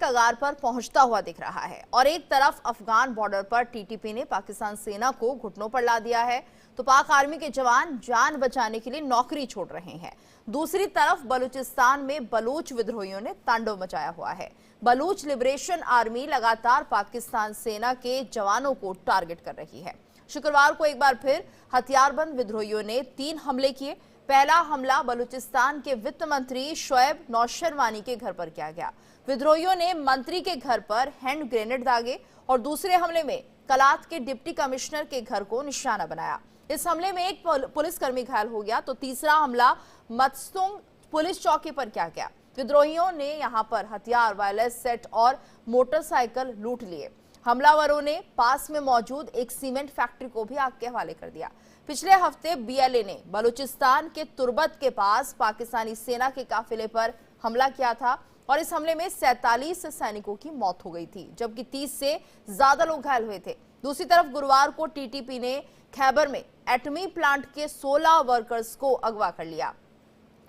कगार पर पहुंचता हुआ दिख रहा है और एक तरफ अफगान बॉर्डर पर टीटीपी ने पाकिस्तान सेना को घुटनों पर ला दिया है तो पाक आर्मी के जवान जान बचाने के लिए नौकरी छोड़ रहे हैं। दूसरी तरफ बलूचिस्तान में बलूच विद्रोहियों ने तांडव मचाया हुआ है। बलूच लिबरेशन आर्मी लगातार पाकिस्तान सेना के जवानों को टारगेट कर रही है। शुक्रवार को एक बार फिर हथियारबंद विद्रोहियों ने 3 हमले किए। पहला हमला बलूचिस्तान के वित्त मंत्री शोएब नौशरवानी के घर पर किया गया। विद्रोहियों ने मंत्री के घर पर हैंड ग्रेनेड दागे और दूसरे हमले में कलात के डिप्टी कमिश्नर के घर को निशाना बनाया। इस हमले में एक पुलिसकर्मी घायल हो गया तो तीसरा हमला मतसुंग पुलिस चौकी पर किया गया। विद्रोहियों ने यहां पर हथियार, वायरलेस सेट और मोटरसाइकिल लूट लिए। हमलावरों ने पास में मौजूद एक सीमेंट फैक्ट्री को भी आग के हवाले कर दिया। पिछले हफ्ते बीएलए ने बलूचिस्तान के तुर्बत के पास पाकिस्तानी सेना के काफिले पर हमला किया था और इस हमले में 47 सैनिकों की मौत हो गई थी, जबकि 30 से ज्यादा लोग घायल हुए थे। दूसरी तरफ गुरुवार को टीटीपी ने खैबर में एटमी प्लांट के 16 वर्कर्स को अगवा कर लिया।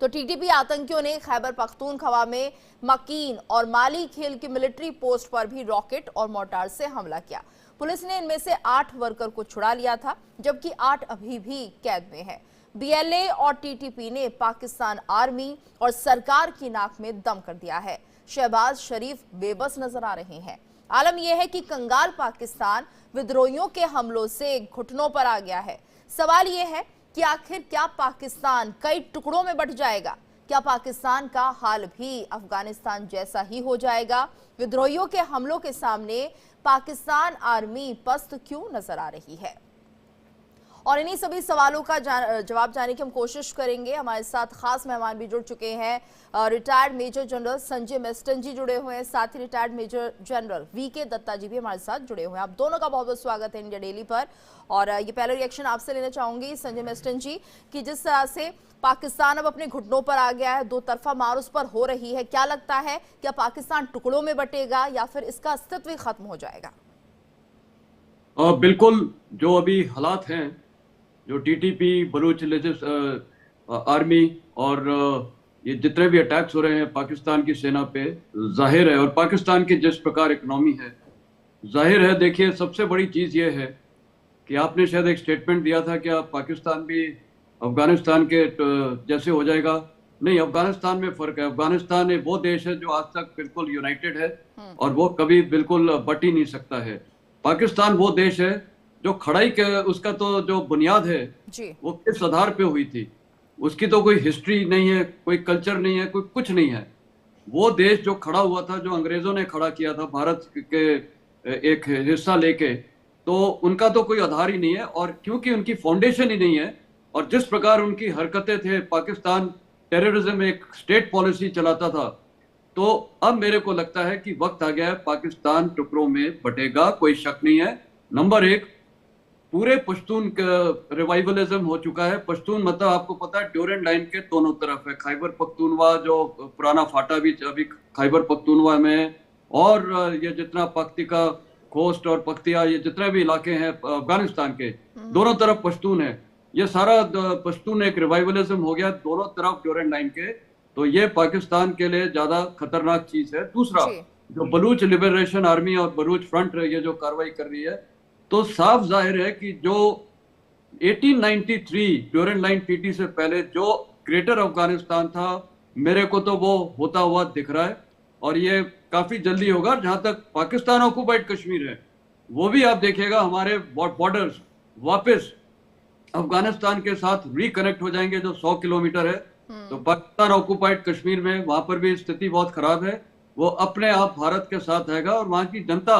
तो टीटीपी आतंकियों ने खैबर पख्तूनख्वा में मकीन और माली खेल की मिलिट्री पोस्ट पर भी रॉकेट और मोर्टार से हमला किया। पुलिस ने इनमें से 8 वर्कर को छुड़ा लिया था, जबकि 8 अभी भी कैद में है। बीएलए और टीटीपी ने पाकिस्तान आर्मी और सरकार की नाक में दम कर दिया है। शहबाज शरीफ बेबस नजर आ रहे हैं। आलम यह है कि कंगाल पाकिस्तान विद्रोहियों के हमलों से घुटनों पर आ गया है। सवाल यह है कि आखिर क्या पाकिस्तान कई टुकड़ों में बंट जाएगा? क्या पाकिस्तान का हाल भी अफगानिस्तान जैसा ही हो जाएगा? विद्रोहियों के हमलों के सामने पाकिस्तान आर्मी पस्त क्यों नजर आ रही है? और इन्हीं सभी सवालों का जवाब जानने की हम कोशिश करेंगे। हमारे साथ खास मेहमान भी जुड़ चुके हैं। Retired major general Sanjay Meston ji जुड़े हुए हैं, साथ ही retired major general VK Dutta ji भी हमारे साथ जुड़े हुए हैं। आप दोनों का बहुत बहुत स्वागत है इंडिया डेली पर। और ये पहला रिएक्शन आपसे लेना चाहूंगी संजय मेस्टन जी कि जिस तरह से पाकिस्तान अब अपने घुटनों पर आ गया है, 2 तरफा मार उस पर हो रही है, क्या लगता है क्या पाकिस्तान टुकड़ों में बटेगा या फिर इसका अस्तित्व ही खत्म हो जाएगा? बिल्कुल, जो अभी हालात हैं, जो टीटीपी, बलूच आर्मी और ये जितने भी अटैक्स हो रहे हैं पाकिस्तान की सेना पे, जाहिर है, और पाकिस्तान की जिस प्रकार इकोनॉमी है, जाहिर है। देखिए, सबसे बड़ी चीज़ ये है कि आपने शायद एक स्टेटमेंट दिया था कि पाकिस्तान भी अफगानिस्तान के जैसे हो जाएगा। नहीं, अफगानिस्तान में फ़र्क है। अफगानिस्तान वो देश है जो आज तक बिल्कुल यूनाइटेड है और वो कभी बिल्कुल बट ही नहीं सकता है। पाकिस्तान वो देश है जो खड़ाई के उसका तो जो बुनियाद है वो किस आधार पे हुई थी, उसकी तो कोई हिस्ट्री नहीं है, कोई कल्चर नहीं है, कोई कुछ नहीं है। वो देश जो खड़ा हुआ था, जो अंग्रेजों ने खड़ा किया था भारत के एक हिस्सा लेके, तो उनका तो कोई आधार ही नहीं है। और क्योंकि उनकी फाउंडेशन ही नहीं है और जिस प्रकार उनकी हरकतें थे, पाकिस्तान टेररिज्म एक स्टेट पॉलिसी चलाता था, तो अब मेरे को लगता है कि वक्त आ गया है, पाकिस्तान टुकड़ों में बटेगा, कोई शक नहीं है। नंबर 1, पूरे पश्तून का रिवाइवलिज्म हो चुका है। पश्तून मतलब आपको पता है ड्यूरेंट लाइन के दोनों तरफ है। खैबर पख्तूनवा जो पुराना फाटा भी अभी खैबर पख्तूनवा में, और ये जितना पख्तिका कोस्ट और पख्तिया, ये जितने भी इलाके हैं अफगानिस्तान के, दोनों तरफ पश्तून है। ये सारा पश्तून एक रिवाइवलिज्म हो गया दोनों तरफ ड्यूरेंट लाइन के, तो ये पाकिस्तान के लिए ज्यादा खतरनाक चीज है। दूसरा, जो बलूच लिबरेशन आर्मी और बलूच फ्रंट ये जो कार्रवाई कर रही है, तो साफ जाहिर है कि जो 1893 ड्यूरेंट लाइन ट्रीटी से पहले जो ग्रेटर अफगानिस्तान था, मेरे को तो वो होता हुआ दिख रहा है और ये काफी जल्दी होगा। जहां तक पाकिस्तान ऑक्युपाइड कश्मीर है, वो भी आप देखिएगा हमारे बॉर्डर्स वापस अफगानिस्तान के साथ रिकनेक्ट हो जाएंगे, जो 100 किलोमीटर है। तो पाकिस्तान ऑक्युपाइड कश्मीर में वहां पर भी स्थिति बहुत खराब है। वो अपने आप भारत के साथ आएगा और वहां की जनता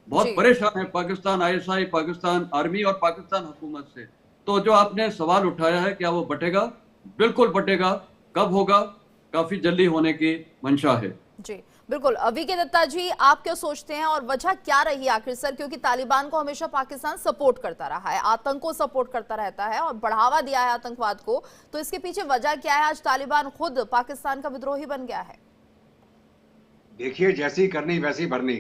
बहुत परेशान है पाकिस्तान आईएसआई, पाकिस्तान आर्मी और पाकिस्तान हुकूमत से। तो जो आपने सवाल उठाया है क्या वो बटेगा, बिल्कुल बटेगा। कब होगा? काफी जल्दी होने की मंशा है। जी बिल्कुल। वीके दत्ता जी, आप क्या सोचते हैं और वजह क्या रही आखिर सर? क्योंकि तालिबान को हमेशा पाकिस्तान सपोर्ट करता रहा है, आतंक को सपोर्ट करता रहता है और बढ़ावा दिया है आतंकवाद को, तो इसके पीछे वजह क्या है? आज तालिबान खुद पाकिस्तान का विद्रोही बन गया है। देखिए, जैसी करनी वैसी भरनी।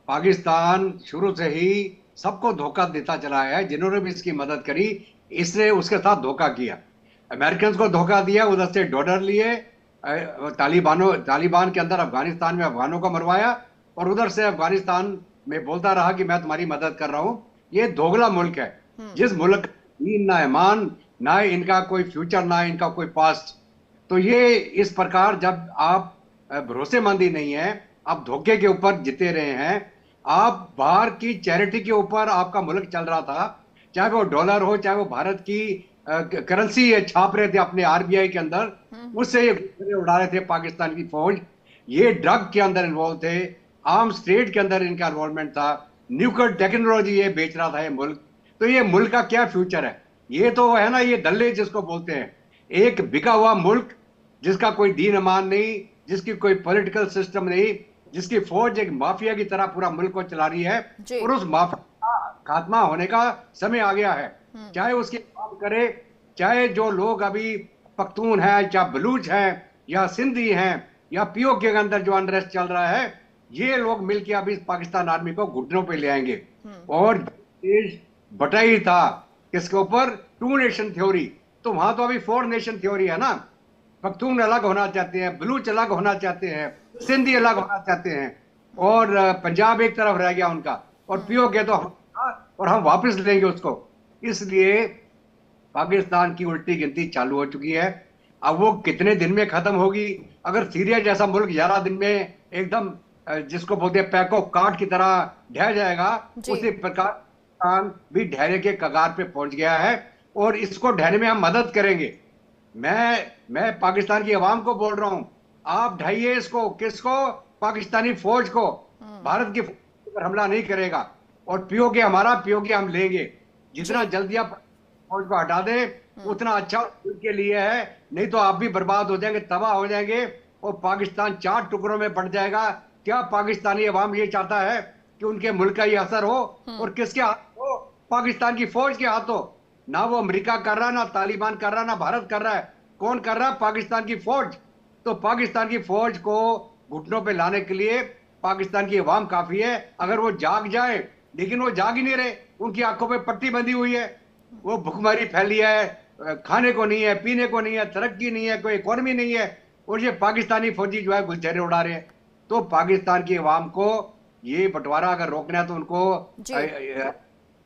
पाकिस्तान शुरू से ही सबको धोखा देता चला है। जिन्होंने भी इसकी मदद करी, इसने उसके साथ धोखा किया। अमेरिकन को धोखा दिया, उधर से डॉलर लिए, तालिबान के अंदर अफगानिस्तान में अफगानों को मरवाया और उधर से अफगानिस्तान में बोलता रहा कि मैं तुम्हारी मदद कर रहा हूं। ये दोगला मुल्क है। जिस मुल्क दीन ना ईमान, ना इनका कोई फ्यूचर, ना इनका कोई पास्ट। तो ये इस प्रकार जब आप भरोसेमंदी नहीं है, आप धोखे के ऊपर जीते रहे हैं, आप बाहर की चैरिटी के ऊपर आपका मुल्क चल रहा था, चाहे वो डॉलर हो, चाहे वो भारत की करेंसी छाप रहे थे अपने आरबीआई के अंदर, उससे ये उड़ा रहे थे पाकिस्तान की फौज। ये ड्रग के अंदर इन्वॉल्व थे, आर्म ट्रेड के अंदर इनका इन्वॉल्वमेंट था, न्यूक्लियर टेक्नोलॉजी ये बेच रहा था ये मुल्क। तो ये मुल्क का क्या फ्यूचर है? ये तो है ना, ये दल्ले जिसको बोलते हैं, एक बिका हुआ मुल्क जिसका कोई दीन ईमान नहीं, जिसकी कोई पॉलिटिकल सिस्टम नहीं, जिसकी फौज एक माफिया की तरह पूरा मुल्क को चला रही है। और उस माफिया का खात्मा होने का समय आ गया है। चाहे उसकी बात करे, चाहे जो लोग अभी पख्तून है, चाहे बलूच है, या सिंधी हैं, या पीओके के अंदर जो अनरेस्ट चल रहा है, ये लोग मिलकर अभी पाकिस्तान आर्मी को घुटनों पे ले आएंगे। और देश बटाई था किसके ऊपर? 2 नेशन थ्योरी। तो वहां तो अभी 4 नेशन थ्योरी है ना। पख्तून अलग होना चाहते हैं, बलूच अलग होना चाहते हैं, सिंधी अलग होना चाहते हैं, और पंजाब एक तरफ रह गया उनका, और पीओके तो और हम वापस लेंगे उसको। इसलिए पाकिस्तान की उल्टी गिनती चालू हो चुकी है। अब वो कितने दिन में खत्म होगी? अगर सीरिया जैसा मुल्क 11 दिन में एकदम जिसको बोलते हैं पैको काट की तरह ढह जाएगा, उसी प्रकार पाकिस्तान भी ढहने के कगार पे पहुंच गया है, और इसको ढहने में हम मदद करेंगे। मैं पाकिस्तान की आवाम को बोल रहा हूं, आप ढाइए इसको। किसको? पाकिस्तानी फौज को। भारत की फौज पर हमला नहीं करेगा, और पीओके हमारा, पीओके हम लेंगे। जितना जल्दी आप फौज को हटा दें उतना अच्छा उनके लिए है, नहीं तो आप भी बर्बाद हो जाएंगे, तबाह हो जाएंगे, और पाकिस्तान 4 टुकड़ों में बढ़ जाएगा। क्या पाकिस्तानी अवाम ये चाहता है कि उनके मुल्क का ये असर हो? और किसके हाथ हो? पाकिस्तान की फौज के हाथों। ना वो अमेरिका कर रहा, ना तालिबान कर रहा, ना भारत कर रहा है। कौन कर रहा है? पाकिस्तान की फौज। तो पाकिस्तान की फौज को घुटनों पे लाने के लिए पाकिस्तान की अवाम काफी है। अगर वो जाग जाए, लेकिन वो जाग ही नहीं रहे, उनकी आंखों पे पट्टी बंधी हुई है, वो भुखमरी फैली है, खाने को नहीं है, पीने को नहीं है, तरक्की नहीं है, कोई इकोनॉमी नहीं है, और ये पाकिस्तानी फौजी जो है गुलछरे उड़ा रहे हैं। तो पाकिस्तान की अवाम को ये बंटवारा अगर रोकना है तो उनको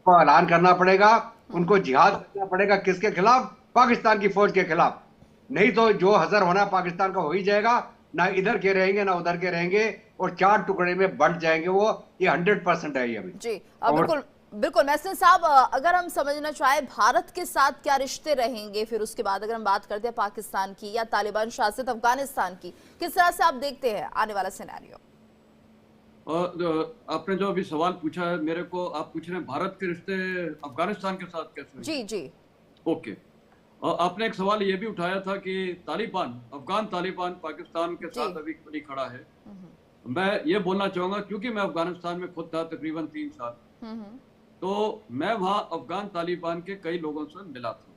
ऐलान करना पड़ेगा, उनको जिहाद करना पड़ेगा। किसके खिलाफ? पाकिस्तान की फौज के खिलाफ। नहीं तो जो हजर होना पाकिस्तान का हो ही जाएगा, ना इधर के रहेंगे ना उधर के रहेंगे, और 4 टुकड़े में बढ़ जाएंगे वो। ये 100% है ये अभी। जी बिल्कुल बिल्कुल। महसिन साहब, अगर हम समझना चाहे भारत के साथ क्या रिश्ते रहेंगे, फिर उसके बाद अगर हम बात करते हैं पाकिस्तान की या तालिबान शासित अफगानिस्तान की, किस तरह से आप देखते हैं आने वाला सिनेरियो? आपने जो अभी सवाल पूछा है मेरे को, आप पूछ रहे हैं भारत के रिश्ते अफगानिस्तान के साथ कैसे? जी जी। ओके। आपने एक सवाल ये भी उठाया था कि तालिबान, अफगान तालिबान पाकिस्तान के साथ अभी नहीं खड़ा है। मैं ये बोलना चाहूंगा, क्योंकि मैं अफगानिस्तान में खुद था तकरीबन 3 साल, तो मैं वहां अफगान तालिबान के कई लोगों से मिला था,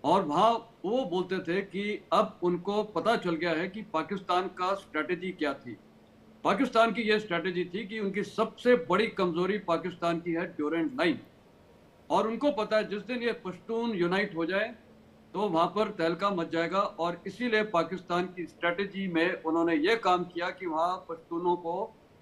और वहां वो बोलते थे कि अब उनको पता चल गया है कि पाकिस्तान का स्ट्रेटेजी क्या थी। पाकिस्तान की यह स्ट्रेटेजी थी कि उनकी सबसे बड़ी कमजोरी पाकिस्तान की है ड्यूरेंट लाइन, और उनको पता है जिस दिन ये पश्तून यूनाइट हो जाए तो वहां पर तहलका मच जाएगा। और इसीलिए पाकिस्तान की स्ट्रेटेजी में उन्होंने ये काम किया कि वहां पश्तूनों को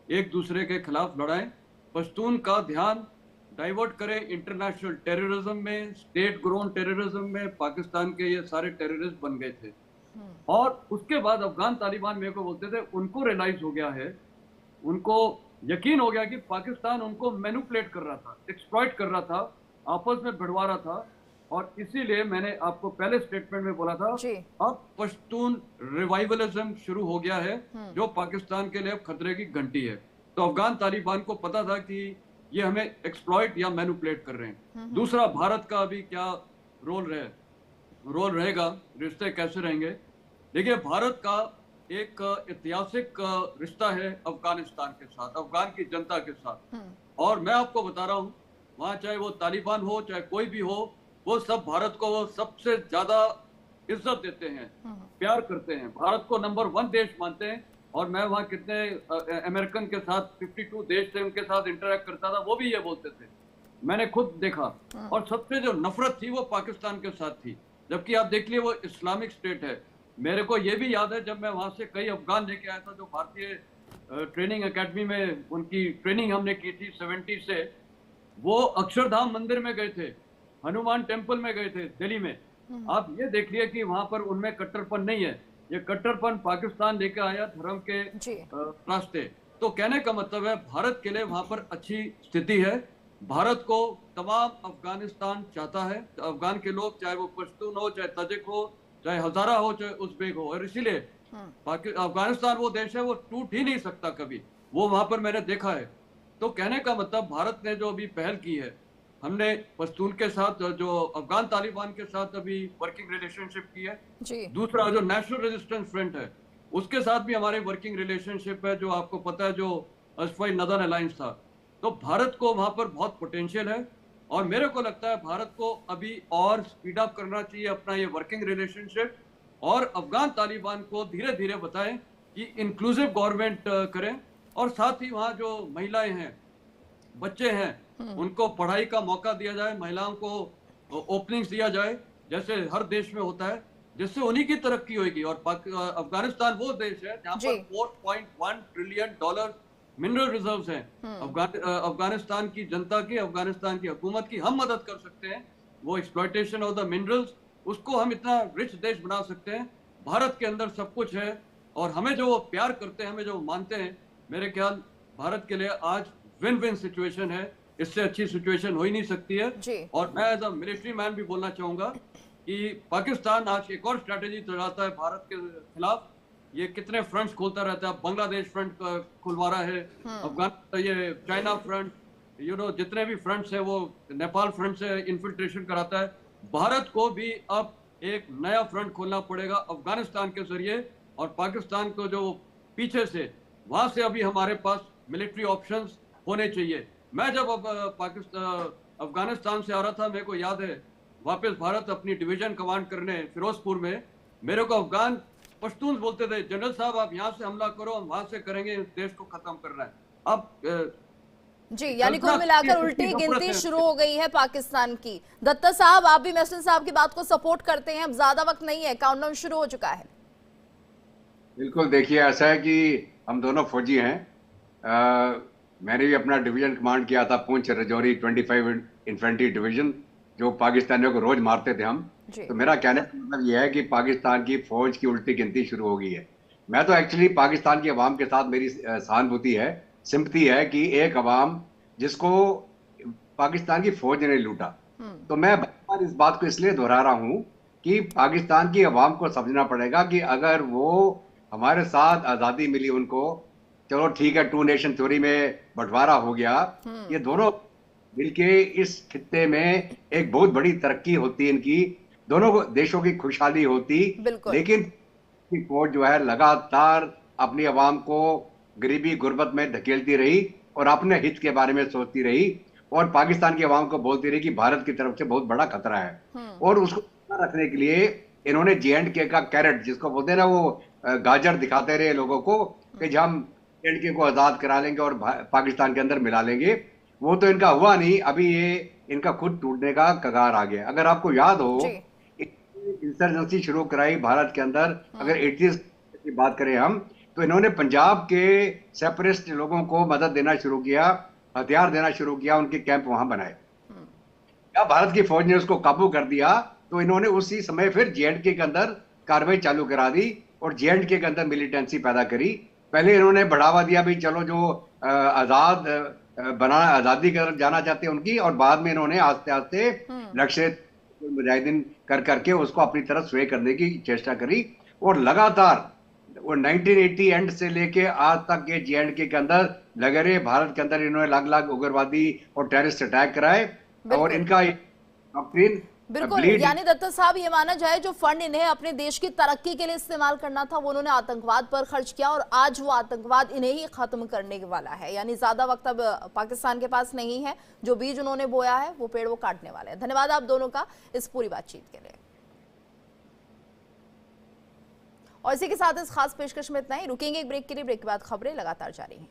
एक दूसरे के खिलाफ लड़ाएं, पश्तून का ध्यान डाइवर्ट करें इंटरनेशनल टेररिज्म में, स्टेट ग्रोन टेररिज्म में। पाकिस्तान के ये सारे टेररिस्ट बन गए थे। और उसके बाद अफगान तालिबान मेरे को बोलते थे, उनको रियलाइज हो गया है, उनको यकीन हो गया कि पाकिस्तान उनको मैनिपुलेट कर रहा था, एक्सप्लॉइट कर रहा था, आपस में भिड़वा रहा था। और इसीलिए मैंने आपको पहले स्टेटमेंट में बोला था, अब पश्तून रिवाइवलिज्म शुरू हो गया है, जो पाकिस्तान के लिए खतरे की घंटी है। तो अफगान तालिबान को पता था कि ये हमें एक्सप्लॉइट या मैनिपुलेट कर रहे हैं। दूसरा, भारत का अभी क्या रोल रहेगा, रिश्ते कैसे रहेंगे? देखिए, भारत का एक ऐतिहासिक रिश्ता है अफगानिस्तान के साथ, अफगान की जनता के साथ। और मैं आपको बता रहा हूँ, वहां चाहे वो तालिबान हो चाहे कोई भी हो, वो सब भारत को वो सबसे ज्यादा इज्जत देते हैं, प्यार करते हैं, भारत को नंबर 1 देश मानते हैं। और मैं वहाँ कितने अमेरिकन के साथ 52 देश थे, उनके साथ इंटरेक्ट करता था, वो भी ये बोलते थे, मैंने खुद देखा। और सबसे जो नफरत थी वो पाकिस्तान के साथ थी, जबकि आप देख लिए वो इस्लामिक स्टेट है। मेरे को ये भी याद है, जब मैं वहां से कई अफगान लेके आया था जो भारतीय ट्रेनिंग एकेडमी में उनकी ट्रेनिंग हमने की थी 70 से, वो अक्षरधाम मंदिर में गए थे, हनुमान टेम्पल में गए थे दिल्ली में। आप ये देखिए कि वहां पर उनमें कट्टरपन नहीं है, ये कट्टरपन पाकिस्तान लेकर आया धर्म के रास्ते। तो कहने का मतलब है भारत के लिए वहां पर अच्छी स्थिति है। भारत को तमाम अफगानिस्तान चाहता है, अफगान के लोग, चाहे वो पश्तून हो, चाहे तजिक हो, चाहे हजारा हो, चाहे उज़्बेक हो, और इसीलिए अफगानिस्तान वो देश है, वो टूट ही नहीं सकता कभी, वो वहां पर मैंने देखा है। तो कहने का मतलब भारत ने जो अभी पहल की है, हमने पश्तून के साथ, जो अफगान तालिबान के साथ अभी वर्किंग रिलेशनशिप की है जी। दूसरा जो नेशनल रेजिस्टेंस फ्रंट है उसके साथ भी हमारे वर्किंग रिलेशनशिप है, जो आपको पता है, जो असफाई नदन अलायंस था। तो भारत को वहां पर बहुत पोटेंशियल है, और मेरे को लगता है भारत को अभी और स्पीड अप करना चाहिए अपना ये वर्किंग रिलेशनशिप, और अफगान तालिबान को धीरे धीरे बताएं कि इंक्लूसिव गवर्नमेंट करें, और साथ ही वहाँ जो महिलाएं हैं, बच्चे हैं, उनको पढ़ाई का मौका दिया जाए, महिलाओं को ओपनिंग्स दिया जाए जैसे हर देश में होता है, जिससे उन्हीं की तरक्की होगी। और अफगानिस्तान वो देश है जहाँ पर 4.1 ट्रिलियन डॉलर मिनरल रिजर्व्स हैं। अफगानिस्तान की जनता की, अफगानिस्तान की हुकूमत की हम मदद कर सकते हैं, वो एक्सप्लॉयटेशन ऑफ द मिनरल्स, उसको हम इतना रिच देश बना सकते हैं। भारत के अंदर सब कुछ है, और हमें जो प्यार करते हैं, हमें जो मानते हैं, मेरे ख्याल भारत के लिए आज विन विन सिचुएशन है, इससे अच्छी सिचुएशन हो ही नहीं सकती है। और मैं एज अ मिलिट्री मैन भी बोलना चाहूंगा कि पाकिस्तान आज एक और स्ट्रैटेजी चलाता है भारत के खिलाफ, ये कितने फ्रंट्स खोलता रहता है, बांग्लादेश फ्रंट खुलवा रहा है, अफगान, ये चाइना फ्रंट, जितने भी फ्रंट्स है, वो नेपाल फ्रंट से इन्फिल्ट्रेशन कराता है। भारत को भी अब एक नया फ्रंट खोलना पड़ेगा अफगानिस्तान के जरिए, और पाकिस्तान को जो पीछे से, वहां से अभी हमारे पास मिलिट्री ऑप्शंस होने चाहिए। मैं जब अफगानिस्तान से आ रहा था, मेरे को याद है, वापस भारत अपनी डिवीजन कमांड करने फिरोजपुर में, मेरे को अफगान पश्तून बोलते थे, जनरल साहब आप यहाँ से हमला करो, हम वहां से करेंगे, इस देश को खत्म करना है। अब जी, यानी कुल मिलाकर उल्टी गिनती शुरू हो गई है पाकिस्तान की। दत्ता साहब, आप भी महसून साहब की बात को सपोर्ट करते हैं, अब ज्यादा वक्त नहीं है, काउंटडाउन शुरू हो चुका है। बिल्कुल, देखिए ऐसा है कि हम दोनों फौजी हैं। मैंने भी अपना डिवीजन कमांड किया था, पुंछ रजौरी 25 इन्फेंट्री डिवीजन, जो पाकिस्तानियों को रोज मारते थे हम। तो मेरा कहने का मतलब यह है कि पाकिस्तान की फौज की उल्टी गिनती शुरू हो गई है। मैं तो एक्चुअली पाकिस्तान की अवाम के साथ मेरी सहानुभूति है, सिंपथी है कि एक अवाम जिसको पाकिस्तान की फौज ने लूटा। तो मैं बार इस बात को इसलिए दोहरा रहा हूं कि पाकिस्तान की अवाम को समझना पड़ेगा कि अगर वो हमारे साथ आजादी मिली उनको, चलो ठीक है, 2 नेशन थ्योरी में बंटवारा हो गया, ये दोनों मिलके इस खित्ते में एक बहुत बड़ी तरक्की होती इनकी, दोनों देशों की खुशहाली होती। लेकिन फौज जो है लगातार अपनी अवाम को गरीबी गुर्बत में धकेलती रही और अपने हित के बारे में सोचती रही, और पाकिस्तान की अवाम को बोलती रही कि भारत की तरफ से बहुत बड़ा खतरा है। और उसको रखने के लिए इन्होंने J&K का कैरेट, जिसको बोलते हैं ना, वो गाजर दिखाते रहे लोगों को कि हम J&K को आजाद करा लेंगे और पाकिस्तान के अंदर मिला लेंगे। वो तो इनका हुआ नहीं, अभी ये इनका खुद टूटने का कगार आ गया। अगर आपको याद हो, इंसर्जेंसी शुरू कराई भारत के अंदर, अगर 80s की बात करें हम, तो इन्होंने पंजाब के सेपरेटिस्ट लोगों को मदद देना शुरू किया, हथियार देना शुरू किया, उनके कैंप वहां बनाए। क्या भारत की फौज ने उसको काबू कर दिया, तो इन्होंने उसी समय फिर J&K के अंदर कार्रवाई चालू करा दी और J&K के अंदर मिलिटेंसी पैदा करी। पहले इन्होंने बढ़ावा दिया भी चलो जो आजादी कर जाना चाहते हैं उनकी, और बाद में इन्होंने आस्ते आस्ते लश्कर मुजाहिदीन कर करके उसको अपनी तरफ स्वे करने की चेष्टा करी। और लगातार वो 1980 एंड से लेके आज तक के J&K के अंदर लगे रहे। भारत के अंदर इन्होंने अलग-अलग उग्रवादी और टेररिस्ट अटैक कराए, और इनका डॉक्ट्रिन बिल्कुल, यानी दत्ता साहब ये माना जाए जो फंड इन्हें अपने देश की तरक्की के लिए इस्तेमाल करना था, वो उन्होंने आतंकवाद पर खर्च किया, और आज वो आतंकवाद इन्हें ही खत्म करने वाला है। यानी ज्यादा वक्त अब पाकिस्तान के पास नहीं है, जो बीज उन्होंने बोया है वो पेड़ वो काटने वाले हैं। धन्यवाद आप दोनों का इस पूरी बातचीत के लिए। और इसी के साथ इस खास पेशकश में इतना ही। रुकेंगे एक ब्रेक के लिए, ब्रेक के बाद खबरें लगातार जारी हैं।